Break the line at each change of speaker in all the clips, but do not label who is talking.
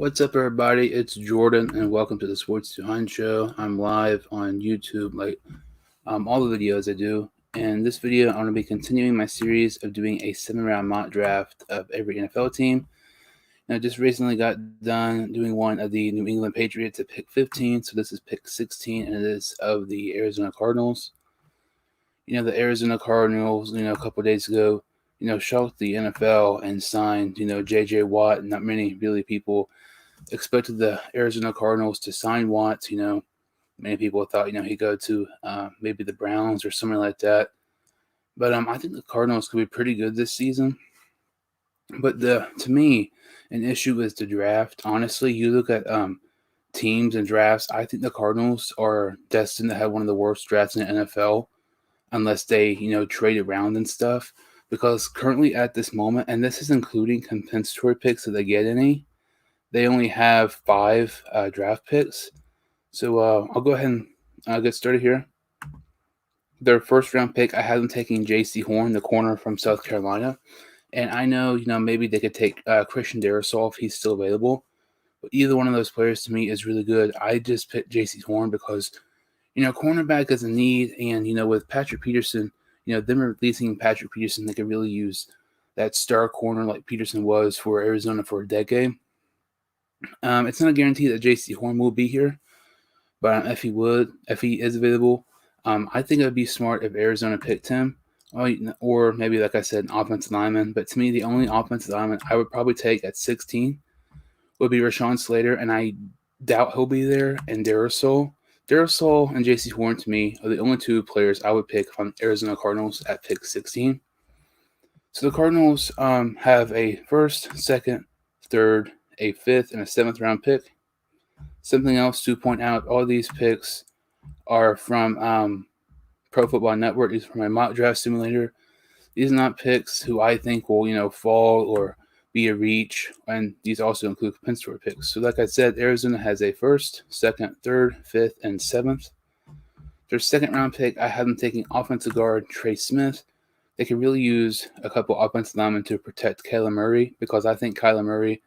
What's up, everybody? It's Jordan, and welcome to the Sports Behind Show. I'm live on YouTube, like all the videos I do. And this video, I'm going to be continuing my series of doing a 7-round mock draft of every NFL team. And I just recently got done doing one of the New England Patriots at pick 15, so this is pick 16, and it is of the Arizona Cardinals. The Arizona Cardinals, a couple of days ago, shocked the NFL and signed, J.J. Watt. Not many really people expected the Arizona Cardinals to sign Watts. Many people thought, he'd go to maybe the Browns or something like that. But I think the Cardinals could be pretty good this season. But to me, an issue is the draft. Honestly, you look at teams and drafts, I think the Cardinals are destined to have one of the worst drafts in the NFL unless they, trade around and stuff. Because currently at this moment, and this is including compensatory picks if they get any, they only have 5 draft picks. So I'll go ahead and get started here. Their first round pick, I had them taking J.C. Horn, the corner from South Carolina. And I know, maybe they could take Christian Darrisaw if he's still available. But either one of those players to me is really good. I just picked J.C. Horn because, cornerback is a need. And, with Patrick Peterson, them releasing Patrick Peterson, they could really use that star corner like Peterson was for Arizona for a decade. It's not a guarantee that J.C. Horn will be here, but if he is available, I think it would be smart if Arizona picked him, or maybe, like I said, an offensive lineman. But to me, the only offensive lineman I would probably take at 16 would be Rashawn Slater, and I doubt he'll be there, and Darrisaw. Darrisaw and J.C. Horn, to me, are the only 2 players I would pick on Arizona Cardinals at pick 16. So the Cardinals have a first, second, third, a 5th, and a 7th round pick. Something else to point out, all these picks are from Pro Football Network. These are from my mock draft simulator. These are not picks who I think will, fall or be a reach, and these also include compensatory picks. So like I said, Arizona has a 1st, 2nd, 3rd, 5th, and 7th. Their 2nd round pick, I have them taking offensive guard Trey Smith. They could really use a couple offensive linemen to protect Kyler Murray, because I think Kyler Murray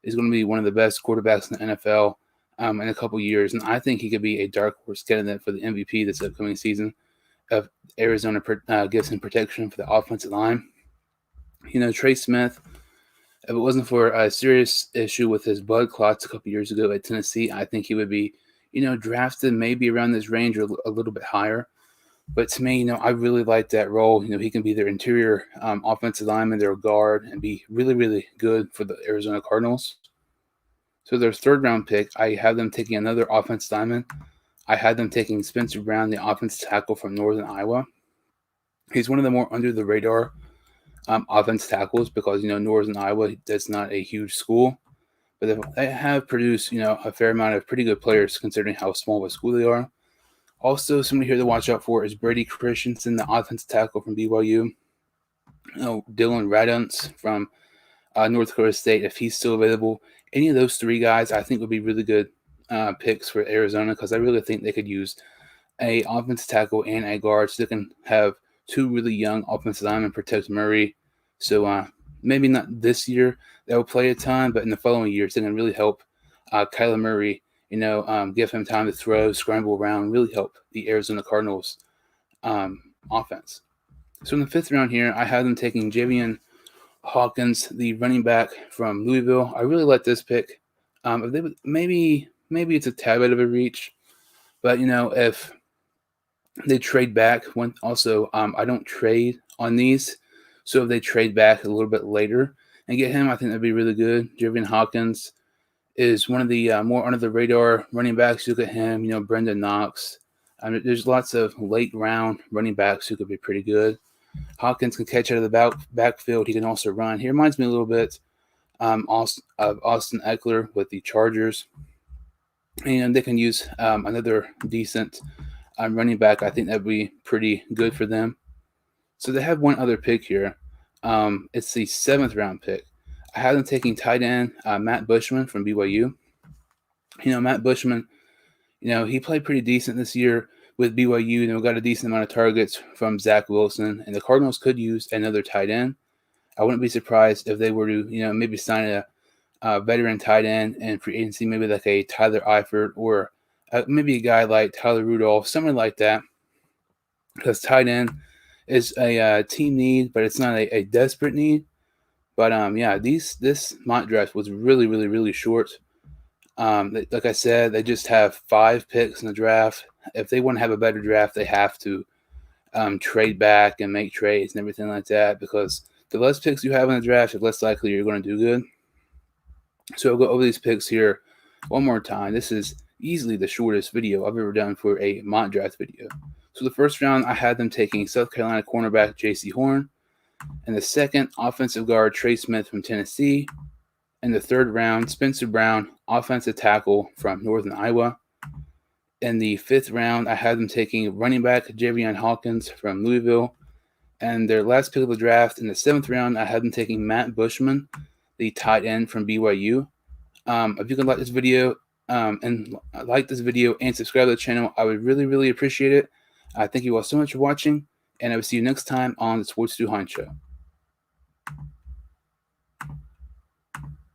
is going to be one of the best quarterbacks in the NFL in a couple years, and I think he could be a dark horse candidate for the MVP this upcoming season if Arizona gives him protection for the offensive line. Trey Smith, if it wasn't for a serious issue with his blood clots a couple years ago at Tennessee, I think he would be, drafted maybe around this range or a little bit higher. But to me, I really like that role. He can be their interior offensive lineman, their guard, and be really, really good for the Arizona Cardinals. So their 3rd round pick, I have them taking another offensive lineman. I had them taking Spencer Brown, the offensive tackle from Northern Iowa. He's one of the more under the radar offensive tackles because, Northern Iowa, that's not a huge school. But they have produced, a fair amount of pretty good players considering how small of a school they are. Also, somebody here to watch out for is Brady Christensen, the offensive tackle from BYU. Dylan Radunz from North Dakota State, if he's still available. Any of those 3 guys, I think, would be really good picks for Arizona, because I really think they could use a offensive tackle and a guard, so they can have 2 really young offensive linemen protect Murray. So maybe not this year they'll play a ton, but in the following years they can really help Kyler Murray. Give him time to throw, scramble around, really help the Arizona Cardinals offense. So in the 5th round here, I have them taking Julian Hawkins, the running back from Louisville. I really like this pick. If they would, maybe it's a tad bit of a reach, but if they trade back, I don't trade on these, so if they trade back a little bit later and get him, I think that'd be really good. Julian Hawkins is one of the more under the radar running backs. You look at him, Brendan Knox. There's lots of late round running backs who could be pretty good. Hawkins can catch out of the backfield. He can also run. He reminds me a little bit of Austin Eckler with the Chargers. And they can use another decent running back. I think that would be pretty good for them. So they have one other pick here. It's the 7th round pick. I have them taking tight end Matt Bushman from BYU. Matt Bushman, he played pretty decent this year with BYU, and we got a decent amount of targets from Zach Wilson, and the Cardinals could use another tight end. I wouldn't be surprised if they were to, maybe sign veteran tight end and free agency, maybe like a Tyler Eifert or maybe a guy like Tyler Rudolph, something like that. Because tight end is a team need, but it's not a desperate need. But yeah, this mock draft was really short. Like I said, they just have 5 picks in the draft. If they want to have a better draft, they have to trade back and make trades and everything like that, because the less picks you have in the draft, the less likely you're going to do good. So I'll go over these picks here one more time. This is easily the shortest video I've ever done for a mock draft video. So the first round, I had them taking South Carolina cornerback J.C. Horn. In the second, offensive guard Trey Smith from Tennessee. In the third round, Spencer Brown, offensive tackle from Northern Iowa. In the fifth round, I had them taking running back Julian Hawkins from Louisville. And their last pick of the draft, in the 7th round, I had them taking Matt Bushman, the tight end from BYU. If you can like this video and subscribe to the channel, I would really appreciate it. Thank you all so much for watching, and I will see you next time on the Sports 2 Show.